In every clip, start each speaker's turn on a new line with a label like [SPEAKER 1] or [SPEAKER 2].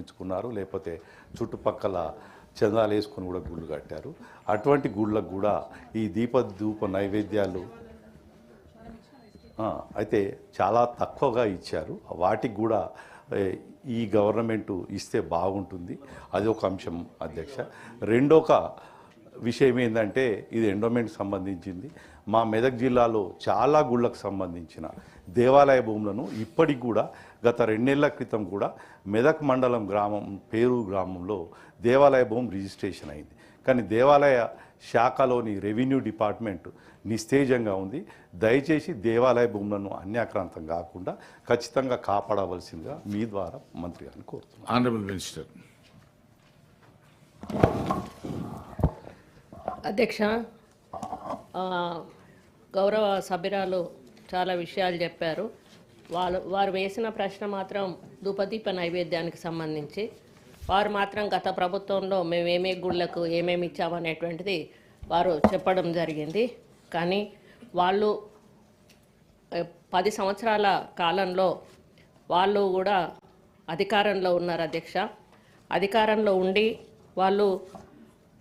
[SPEAKER 1] నిర్మించుకున్నారు, లేకపోతే చుట్టుపక్కల చందాలు వేసుకొని కూడా గుళ్ళు కట్టారు. అటువంటి గుళ్ళకు కూడా ఈ ధూప నైవేద్యాలు అయితే చాలా తక్కువగా ఇచ్చారు. వాటికి కూడా ఈ గవర్నమెంటు ఇస్తే బాగుంటుంది. అది ఒక అంశం అధ్యక్ష. రెండొక విషయం ఏంటంటే ఇది ఎండోమెంట్కి సంబంధించింది. మా మెదక్ జిల్లాలో చాలా గుళ్ళకు సంబంధించిన దేవాలయ భూములను ఇప్పటికి కూడా గత 2 నెలల క్రితం కూడా మెదక్ మండలం పేరు గ్రామంలో దేవాలయ భూమి రిజిస్ట్రేషన్ అయింది. కానీ దేవాలయ శాఖలోని రెవెన్యూ డిపార్ట్మెంట్ నిస్తేజంగా ఉంది. దయచేసి దేవాలయ భూములను అన్యాక్రాంతం కాకుండా ఖచ్చితంగా కాపాడవలసిందిగా మీ ద్వారా మంత్రి గారిని కోరుతున్నాను.
[SPEAKER 2] Honourable minister.
[SPEAKER 3] అధ్యక్ష, గౌరవ సభ్యురాలు చాలా విషయాలు చెప్పారు. వారు వేసిన ప్రశ్న మాత్రం ధూపదీప నైవేద్యానికి సంబంధించి వారు మాత్రం గత ప్రభుత్వంలో మేము ఏమేమి గుళ్ళకు ఏమేమి ఇచ్చామనేటువంటిది వారు చెప్పడం జరిగింది. కానీ వాళ్ళు 10 సంవత్సరాల కాలంలో వాళ్ళు కూడా అధికారంలో ఉన్నారు అధ్యక్ష. అధికారంలో ఉండి వాళ్ళు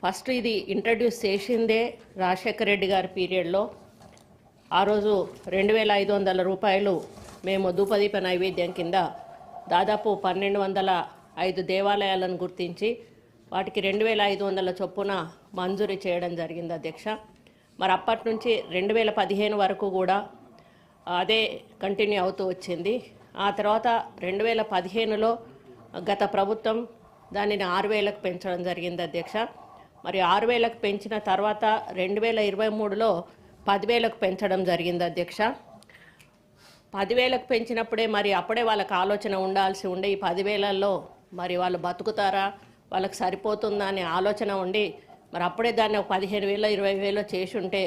[SPEAKER 3] ఫస్ట్ ఇది ఇంట్రడ్యూస్ చేసిందే రాజశేఖర రెడ్డి గారి పీరియడ్లో. ఆ రోజు 2500 రూపాయలు మేము ధూపదీప నైవేద్యం కింద దాదాపు 1205 దేవాలయాలను గుర్తించి వాటికి 2500 చొప్పున మంజూరీ చేయడం జరిగింది అధ్యక్ష. మరి అప్పటి నుంచి 2015 వరకు కూడా అదే కంటిన్యూ అవుతూ వచ్చింది. ఆ తర్వాత 2015లో గత ప్రభుత్వం దానిని 6000కు పెంచడం జరిగింది అధ్యక్ష. మరి 6000కు పెంచిన తర్వాత 2023లో 10,000కు పెంచడం జరిగింది అధ్యక్ష. 10,000కు పెంచినప్పుడే మరి అప్పుడే వాళ్ళకి ఆలోచన ఉండాల్సి ఉండే ఈ 10,000లో మరి వాళ్ళు బతుకుతారా, వాళ్ళకి సరిపోతుందా అనే ఆలోచన ఉండి మరి అప్పుడే దాన్ని 15,000 20,000 చేసి ఉంటే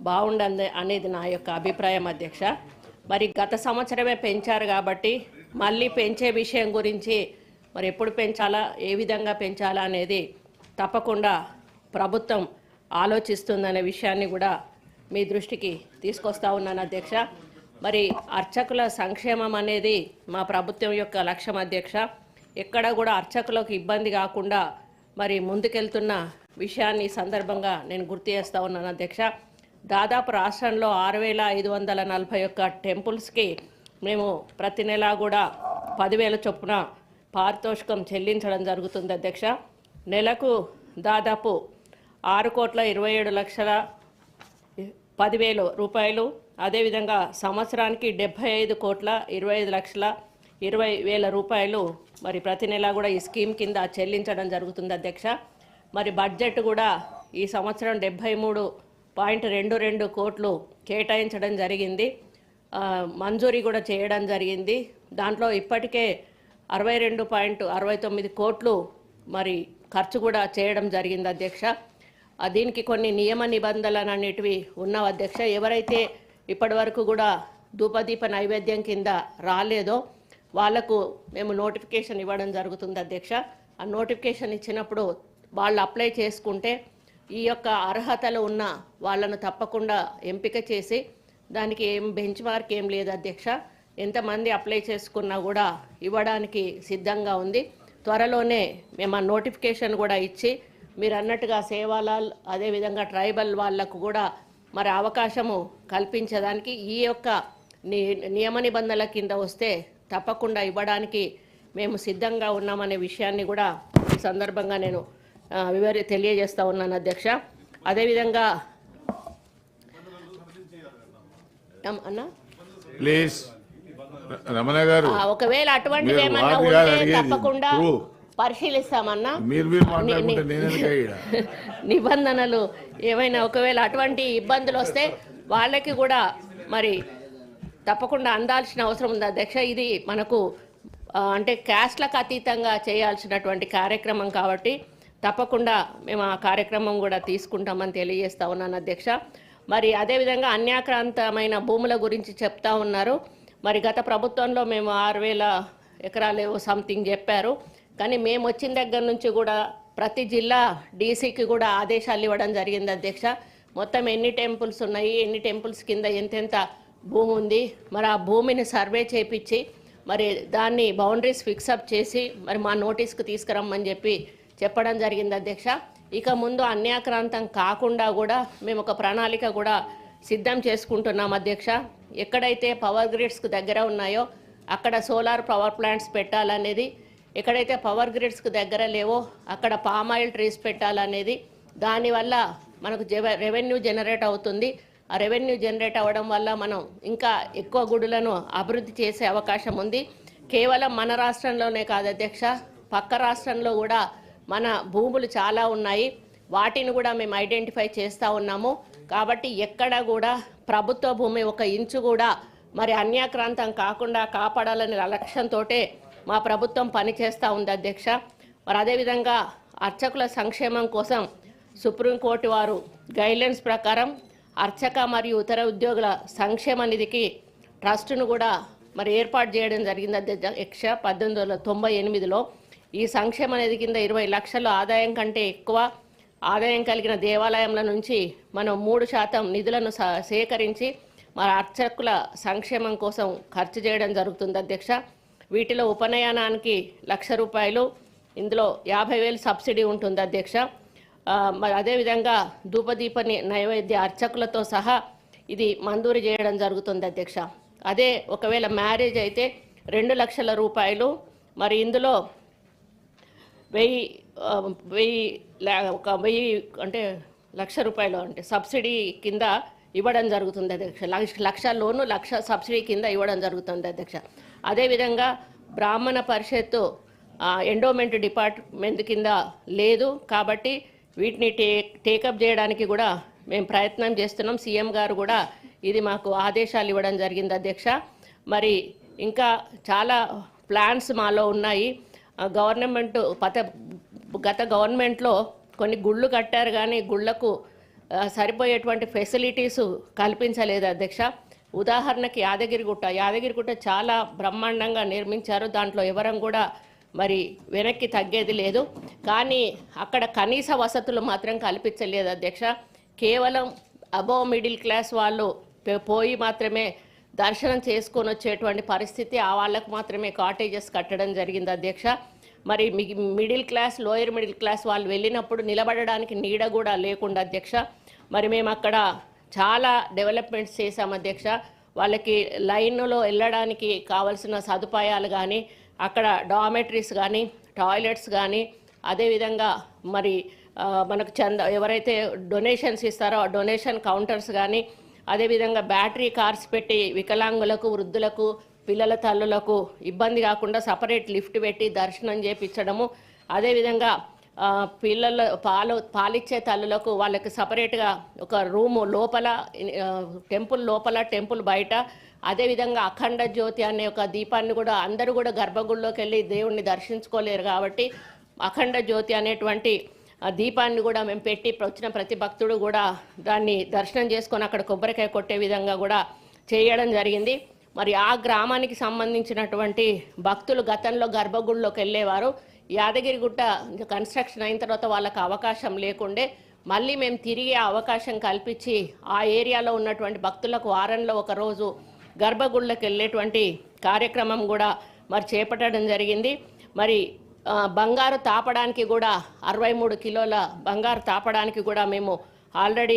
[SPEAKER 3] బాగుండదు అనేది నా యొక్క అభిప్రాయం అధ్యక్ష. మరి గత సంవత్సరమే పెంచారు కాబట్టి మళ్ళీ పెంచే విషయం గురించి మరి ఎప్పుడు పెంచాలా, ఏ విధంగా పెంచాలా అనేది తప్పకుండా ప్రభుత్వం ఆలోచిస్తుందనే విషయాన్ని కూడా మీ దృష్టికి తీసుకొస్తా ఉన్నాను అధ్యక్ష. మరి అర్చకుల సంక్షేమం అనేది మా ప్రభుత్వం యొక్క లక్ష్యం అధ్యక్ష. ఎక్కడ కూడా అర్చకులకు ఇబ్బంది కాకుండా మరి ముందుకెళ్తున్న విషయాన్ని సందర్భంగా నేను గుర్తు చేస్తూ ఉన్నాను అధ్యక్ష. దాదాపు రాష్ట్రంలో 6,541 టెంపుల్స్కి మేము ప్రతి నెలా కూడా 10,000 చొప్పున పారితోషికం చెల్లించడం జరుగుతుంది అధ్యక్ష. నెలకు దాదాపు 6,27,10,000 రూపాయలు, అదేవిధంగా సంవత్సరానికి 75,25,20,000 రూపాయలు మరి ప్రతి నెల కూడా ఈ స్కీమ్ కింద చెల్లించడం జరుగుతుంది అధ్యక్ష. మరి బడ్జెట్ కూడా ఈ సంవత్సరం 73.22 కోట్లు కేటాయించడం జరిగింది, మంజూరీ కూడా చేయడం జరిగింది. దాంట్లో ఇప్పటికే 62.69 కోట్లు మరి ఖర్చు కూడా చేయడం జరిగింది అధ్యక్ష. దీనికి కొన్ని నియమ నిబంధనలు అనేటివి ఉన్నవి అధ్యక్ష. ఎవరైతే ఇప్పటి వరకు కూడా ధూపదీప నైవేద్యం కింద రాలేదో వాళ్లకు మేము నోటిఫికేషన్ ఇవ్వడం జరుగుతుంది అధ్యక్ష. ఆ నోటిఫికేషన్ ఇచ్చినప్పుడు వాళ్ళు అప్లై చేసుకుంటే ఈ యొక్క అర్హతలు ఉన్న వాళ్ళను తప్పకుండా ఎంపిక చేసి దానికి ఏం బెంచ్ మార్క్ ఏం లేదు అధ్యక్ష. ఎంతమంది అప్లై చేసుకున్నా కూడా ఇవ్వడానికి సిద్ధంగా ఉంది. త్వరలోనే మేము ఆ నోటిఫికేషన్ కూడా ఇచ్చి మీరు అన్నట్టుగా సేవాలాల్ అదేవిధంగా ట్రైబల్ వాళ్లకు కూడా మరి అవకాశము కల్పించడానికి ఈ యొక్క నియమ నిబంధనల కింద వస్తే తప్పకుండా ఇవ్వడానికి మేము సిద్ధంగా ఉన్నామనే విషయాన్ని కూడా ఈ సందర్భంగా నేను తెలియజేస్తూ ఉన్నాను అధ్యక్ష. అదేవిధంగా అన్నా
[SPEAKER 2] ప్లీజ్ రమణ గారు,
[SPEAKER 3] ఒకవేళ అటువంటివి ఏమన్నా ఉంటే తప్పకుండా పరిశీలిస్తామన్నా. నిబంధనలు ఏమైనా ఒకవేళ అటువంటి ఇబ్బందులు వస్తే వాళ్ళకి కూడా మరి తప్పకుండా అందాల్సిన అవసరం ఉంది అధ్యక్ష. ఇది మనకు అంటే క్యాస్ట్లకు అతీతంగా చేయాల్సినటువంటి కార్యక్రమం కాబట్టి తప్పకుండా మేము ఆ కార్యక్రమం కూడా తీసుకుంటామని తెలియజేస్తా ఉన్నాను అధ్యక్ష. మరి అదేవిధంగా అన్యాక్రాంతమైన భూముల గురించి చెప్తా ఉన్నారు. మరి గత ప్రభుత్వంలో మేము 6,000 ఎకరాలు సంథింగ్ చెప్పారు. కానీ మేము వచ్చిన దగ్గర నుంచి కూడా ప్రతి జిల్లా డీసీకి కూడా ఆదేశాలు ఇవ్వడం జరిగింది అధ్యక్ష. మొత్తం ఎన్ని టెంపుల్స్ ఉన్నాయి, ఎన్ని టెంపుల్స్ కింద ఎంతెంత భూమి ఉంది, మరి ఆ భూమిని సర్వే చేపించి మరి దాన్ని బౌండరీస్ ఫిక్సప్ చేసి మరి మా నోటీస్కి తీసుకురమ్మని చెప్పడం జరిగింది అధ్యక్ష. ఇక ముందు అన్యాక్రాంతం కాకుండా కూడా మేము ఒక ప్రణాళిక కూడా సిద్ధం చేసుకుంటున్నాం అధ్యక్ష. ఎక్కడైతే పవర్ గ్రిడ్స్కు దగ్గర ఉన్నాయో అక్కడ సోలార్ పవర్ ప్లాంట్స్ పెట్టాలనేది, ఎక్కడైతే పవర్ గ్రిడ్స్కు దగ్గర లేవో అక్కడ పామ్ ఆయిల్ ట్రీస్ పెట్టాలనేది, దానివల్ల మనకు రెవెన్యూ జనరేట్ అవుతుంది. ఆ రెవెన్యూ జనరేట్ అవ్వడం వల్ల మనం ఇంకా ఎక్కువ గుడులను అభివృద్ధి చేసే అవకాశం ఉంది. కేవలం మన రాష్ట్రంలోనే కాదు అధ్యక్ష, పక్క రాష్ట్రంలో కూడా మన భూములు చాలా ఉన్నాయి. వాటిని కూడా మేము ఐడెంటిఫై చేస్తూ ఉన్నాము. కాబట్టి ఎక్కడ కూడా ప్రభుత్వ భూమి ఒక ఇంచు కూడా మరి అన్యాక్రాంతం కాకుండా కాపాడాలనే లక్ష్యంతో మా ప్రభుత్వం పనిచేస్తూ ఉంది అధ్యక్ష. మరి అదేవిధంగా అర్చకుల సంక్షేమం కోసం సుప్రీంకోర్టు వారు గైడ్లైన్స్ ప్రకారం అర్చక మరియు ఇతర ఉద్యోగుల సంక్షేమ నిధికి ట్రస్టును కూడా మరి ఏర్పాటు చేయడం జరిగింది అధ్యక్ష. 1898లో ఈ సంక్షేమ నిధి కింద 20 లక్షల ఆదాయం కంటే ఎక్కువ ఆదాయం కలిగిన దేవాలయంల నుంచి మనం 3% నిధులను సేకరించి మరి అర్చకుల సంక్షేమం కోసం ఖర్చు చేయడం జరుగుతుంది అధ్యక్ష. వీటిలో ఉపనయనానికి ₹1,00,000, ఇందులో 50,000 సబ్సిడీ ఉంటుంది అధ్యక్ష. మరి అదేవిధంగా ధూపదీప నైవేద్య అర్చకులతో సహా ఇది మంజూరు చేయడం జరుగుతుంది అధ్యక్ష. అదే ఒకవేళ మ్యారేజ్ అయితే ₹2,00,000, మరి ఇందులో 1,000 అంటే ₹1,00,000 అంటే సబ్సిడీ కింద ఇవ్వడం జరుగుతుంది అధ్యక్ష. 1,00,000 లోను 1,00,000 సబ్సిడీ కింద ఇవ్వడం జరుగుతుంది అధ్యక్ష. అదేవిధంగా బ్రాహ్మణ పరిషత్తు ఎండోమెంట్ డిపార్ట్మెంట్ కింద లేదు కాబట్టి వీటిని టేకప్ చేయడానికి కూడా మేము ప్రయత్నం చేస్తున్నాం. సీఎం గారు కూడా ఇది మాకు ఆదేశాలు ఇవ్వడం జరిగింది అధ్యక్ష. మరి ఇంకా చాలా ప్లాన్స్ మాలో ఉన్నాయి. గవర్నమెంట్ గత గవర్నమెంట్లో కొన్ని గుళ్ళు కట్టారు కానీ గుళ్ళకు సరిపోయేటువంటి ఫెసిలిటీస్ కల్పించలేదు అధ్యక్ష. ఉదాహరణకి యాదగిరిగుట్ట చాలా బ్రహ్మాండంగా నిర్మించారు. దాంట్లో ఎవరం కూడా మరి వెనక్కి తగ్గేది లేదు. కానీ అక్కడ కనీస వసతులు మాత్రం కల్పించలేదు అధ్యక్ష. కేవలం అబోవ్ మిడిల్ క్లాస్ వాళ్ళు పోయి మాత్రమే దర్శనం చేసుకొని వచ్చేటువంటి పరిస్థితి, ఆ వాళ్ళకు మాత్రమే కాటేజెస్ కట్టడం జరిగింది అధ్యక్ష. మరి middle class, lower middle class వాళ్ళు వెళ్ళినప్పుడు నిలబడడానికి నీడ కూడా లేకుండా అధ్యక్ష. మరి మేము అక్కడ చాలా డెవలప్మెంట్స్ చేశాం అధ్యక్ష. వాళ్ళకి లైన్లో వెళ్ళడానికి కావాల్సిన సదుపాయాలు కానీ, అక్కడ డామెటరీస్ కానీ, టాయిలెట్స్ కానీ, అదేవిధంగా మరి మనకు ఎవరైతే డొనేషన్స్ ఇస్తారో ఆ డొనేషన్ కౌంటర్స్ కానీ, అదేవిధంగా బ్యాటరీ కార్స్ పెట్టి వికలాంగులకు, వృద్ధులకు, పిల్లల తల్లులకు ఇబ్బంది కాకుండా సపరేట్ లిఫ్ట్ పెట్టి దర్శనం చేయించడము, అదేవిధంగా పాలిచ్చే తల్లులకు వాళ్ళకి సపరేట్గా ఒక రూము లోపల, టెంపుల్ లోపల, టెంపుల్ బయట, అదేవిధంగా అఖండ జ్యోతి అనే ఒక దీపాన్ని కూడా అందరూ కూడా గర్భగుడిలోకి వెళ్ళి దేవుణ్ణి దర్శించుకోలేరు కాబట్టి అఖండ జ్యోతి అనేటువంటి దీపాన్ని కూడా మేము పెట్టి వచ్చిన ప్రతి భక్తుడు కూడా దాన్ని దర్శనం చేసుకొని అక్కడ కొబ్బరికాయ కొట్టే విధంగా కూడా చేయడం జరిగింది. మరి ఆ గ్రామానికి సంబంధించినటువంటి భక్తులు గతంలో గర్భగుడిలోకి వెళ్ళేవారు. యాదగిరిగుట్ట కన్స్ట్రక్షన్ అయిన తర్వాత వాళ్ళకి అవకాశం లేకుండే మళ్ళీ మేము తిరిగి ఆ అవకాశం కల్పించి ఆ ఏరియాలో ఉన్నటువంటి భక్తులకు వారంలో ఒక రోజు గర్భగుడిలోకి వెళ్ళేటువంటి కార్యక్రమం కూడా మరి చేపట్టడం జరిగింది. మరి బంగారు తాపడానికి కూడా 63 కిలోల బంగారు తాపడానికి కూడా మేము ఆల్రెడీ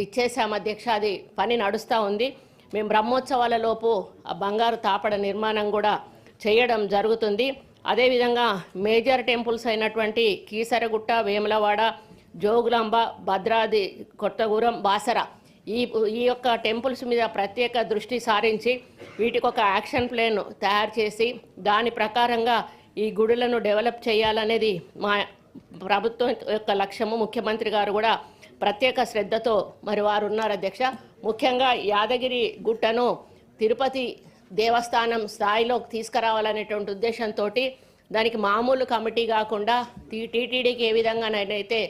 [SPEAKER 3] ఇచ్చేసాం అధ్యక్ష. అది పని నడుస్తూ ఉంది. మేము బ్రహ్మోత్సవాల లోపు ఆ బంగారు తాపడ నిర్మాణం కూడా చేయడం జరుగుతుంది. అదేవిధంగా మేజర్ టెంపుల్స్ అయినటువంటి కీసరగుట్ట, వేములవాడ, జోగులాంబ, భద్రాది, కొత్తగూడెం, బాసర ఈ యొక్క టెంపుల్స్ మీద ప్రత్యేక దృష్టి సారించి వీటికి ఒక యాక్షన్ ప్లాన్ తయారు చేసి దాని ప్రకారంగా ఈ గుడులను డెవలప్ చేయాలనేది మా ప్రభుత్వం యొక్క లక్ష్యము. ముఖ్యమంత్రి గారు కూడా ప్రత్యేక శ్రద్ధతో మరి వారు ఉన్నారు అధ్యక్ష. ముఖ్యంగా యాదగిరి గుట్టను తిరుపతి దేవస్థానం స్థాయిలోకి తీసుకురావాలనేటువంటి ఉద్దేశంతో దానికి మామూలు కమిటీ కాకుండా టీటీడీకి ఏ విధంగానైతే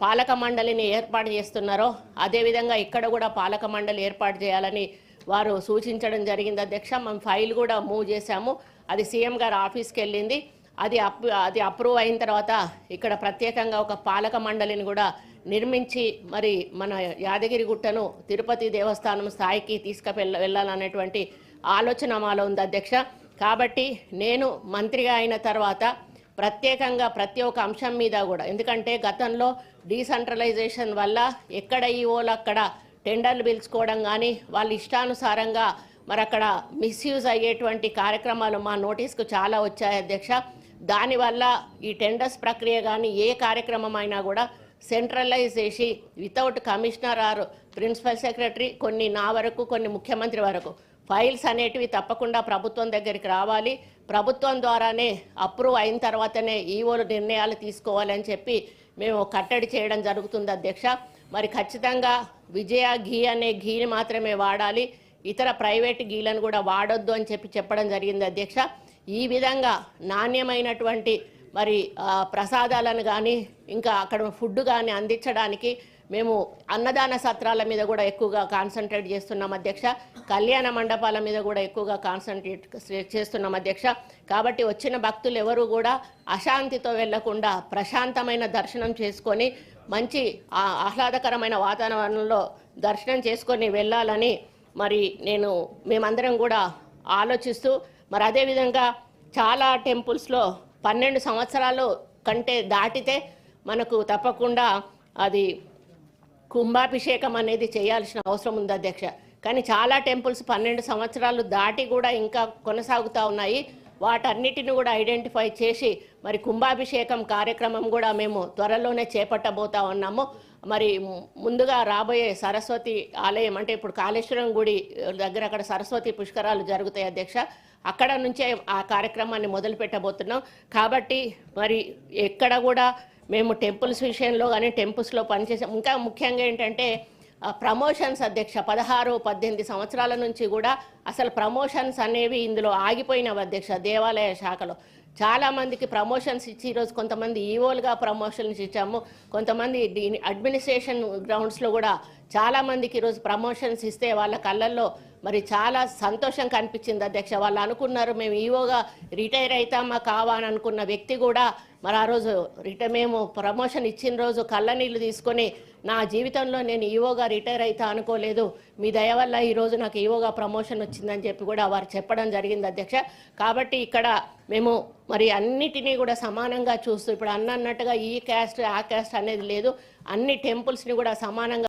[SPEAKER 3] పాలక మండలిని ఏర్పాటు చేస్తున్నారో అదేవిధంగా ఇక్కడ కూడా పాలక మండలి ఏర్పాటు చేయాలని వారు సూచించడం జరిగింది అధ్యక్ష. మేము ఫైల్ కూడా మూవ్ చేశాము. అది సీఎం గారు ఆఫీస్కి వెళ్ళింది. అది అప్రూవ్ అయిన తర్వాత ఇక్కడ ప్రత్యేకంగా ఒక పాలక మండలిని కూడా నిర్మించి మరి మన యాదగిరిగుట్టను తిరుపతి దేవస్థానం స్థాయికి వెళ్ళాలనేటువంటి ఆలోచన మాలో ఉంది అధ్యక్ష. కాబట్టి నేను మంత్రిగా అయిన తర్వాత ప్రత్యేకంగా ప్రతి ఒక్క అంశం మీద కూడా, ఎందుకంటే గతంలో డీసెంట్రలైజేషన్ వల్ల ఎక్కడ ఈవోలు అక్కడ టెండర్లు పిలుచుకోవడం కానీ వాళ్ళ ఇష్టానుసారంగా మరి అక్కడ మిస్యూజ్ అయ్యేటువంటి కార్యక్రమాలు మా నోటీస్కు చాలా వచ్చాయి అధ్యక్ష. దానివల్ల ఈ టెండర్స్ ప్రక్రియ కానీ ఏ కార్యక్రమం అయినా కూడా సెంట్రలైజ్ చేసి without commissioner or principal secretary, కొన్ని నా వరకు కొన్ని ముఖ్యమంత్రి వరకు ఫైల్స్ అనేటివి తప్పకుండా ప్రభుత్వం దగ్గరికి రావాలి, ప్రభుత్వం ద్వారానే అప్రూవ్ అయిన తర్వాతనే ఈవోలు నిర్ణయాలు తీసుకోవాలని చెప్పి మేము కట్టడి చేయడం జరుగుతుంది అధ్యక్ష. మరి ఖచ్చితంగా విజయ ఘీ అనే ఘీని మాత్రమే వాడాలి, ఇతర ప్రైవేట్ గీలను కూడా వాడొద్దు అని చెప్పడం జరిగింది అధ్యక్ష. ఈ విధంగా నాణ్యమైనటువంటి మరి ప్రసాదాలను కానీ ఇంకా అక్కడ ఫుడ్ కానీ అందించడానికి మేము అన్నదాన సత్రాల మీద కూడా ఎక్కువగా కాన్సన్ట్రేట్ చేస్తున్నాం అధ్యక్ష. కళ్యాణ మండపాల మీద కూడా ఎక్కువగా కాన్సన్ట్రేట్ చేస్తున్నాం అధ్యక్ష. కాబట్టి వచ్చిన భక్తులు ఎవరు కూడా అశాంతితో వెళ్లకుండా ప్రశాంతమైన దర్శనం చేసుకొని మంచి ఆహ్లాదకరమైన వాతావరణంలో దర్శనం చేసుకొని వెళ్ళాలని మరి మేమందరం కూడా ఆలోచిస్తూ, మరి అదేవిధంగా చాలా టెంపుల్స్లో 12 సంవత్సరాలు కంటే దాటితే మనకు తప్పకుండా అది కుంభాభిషేకం అనేది చేయాల్సిన అవసరం ఉంది అధ్యక్ష. కానీ చాలా టెంపుల్స్ 12 సంవత్సరాలు దాటి కూడా ఇంకా కొనసాగుతూ ఉన్నాయి. వాటన్నిటిని కూడా ఐడెంటిఫై చేసి మరి కుంభాభిషేకం కార్యక్రమం కూడా మేము త్వరలోనే చేపట్టబోతా ఉన్నాము. మరి ముందుగా రాబోయే సరస్వతి ఆలయం, అంటే ఇప్పుడు కాళేశ్వరం గుడి దగ్గర అక్కడ సరస్వతి పుష్కరాలు జరుగుతాయి అధ్యక్ష. అక్కడ నుంచే ఆ కార్యక్రమాన్ని మొదలు పెట్టబోతున్నాం. కాబట్టి మరి ఎక్కడ కూడా మేము టెంపుల్స్ విషయంలో కానీ టెంపుల్స్లో పనిచేసాం. ఇంకా ముఖ్యంగా ఏంటంటే ప్రమోషన్స్ అధ్యక్ష, 16-18 సంవత్సరాల నుంచి కూడా అసలు ప్రమోషన్స్ అనేవి ఇందులో ఆగిపోయినవి అధ్యక్ష. దేవాలయ శాఖలో చాలామందికి ప్రమోషన్స్ ఇచ్చి ఈరోజు కొంతమంది ఈవోలుగా ప్రమోషన్స్ ఇచ్చాము, కొంతమంది అడ్మినిస్ట్రేషన్ గ్రౌండ్స్లో కూడా చాలామందికి ఈరోజు ప్రమోషన్స్ ఇస్తే వాళ్ళ కళ్ళల్లో మరి చాలా సంతోషం కనిపించింది అధ్యక్ష. వాళ్ళు అనుకున్నారు మేము ఈవోగా రిటైర్ అవుతామా కావా అని అనుకున్న వ్యక్తి కూడా మరి ఆ రోజు మేము ప్రమోషన్ ఇచ్చిన రోజు కళ్ళ నీళ్ళు తీసుకొని నా జీవితంలో నేను ఈవోగా రిటైర్ అవుతా అనుకోలేదు, మీ దయ వల్ల ఈరోజు నాకు ఈవోగా ప్రమోషన్ వచ్చిందని చెప్పి కూడా వారు చెప్పడం జరిగింది అధ్యక్ష. కాబట్టి ఇక్కడ మేము మరి అన్నిటినీ కూడా సమానంగా చూస్తూ, ఇప్పుడు అన్నట్టుగా ఈ క్యాస్ట్ ఆ క్యాస్ట్ అనేది లేదు, అన్ని టెంపుల్స్ని కూడా సమానంగా